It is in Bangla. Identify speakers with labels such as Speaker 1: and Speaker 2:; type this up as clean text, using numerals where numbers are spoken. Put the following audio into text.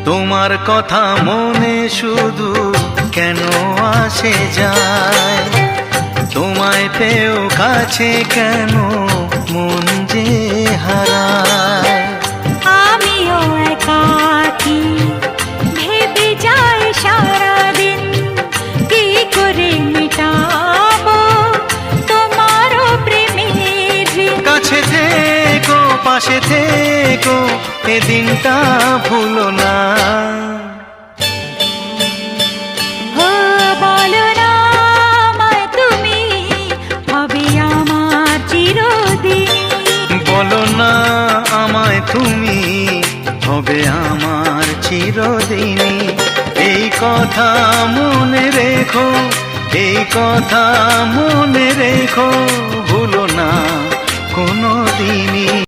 Speaker 1: তোমার কথা মনে শুধু কেন আসে যায়, তোমায় পেয়েও কাছে কেন মন যে হারায়।
Speaker 2: আমিও একাকী ভেবে যাই সারাদিন, কি করে মেটাবো তোমারও প্রেমের ঋণ।
Speaker 1: কাছে থেকো পাশে থেকো এ দিনটা ভুলো না।
Speaker 2: ও বলো না আমায় তুমি, হবে আমার চিরদিনই।
Speaker 1: বলো না আমায় তুমি, হবে আমার চিরদিনই। এই কথা মনে রেখো, এই কথা মনে রেখো, ভুলো না কোনো দিনই।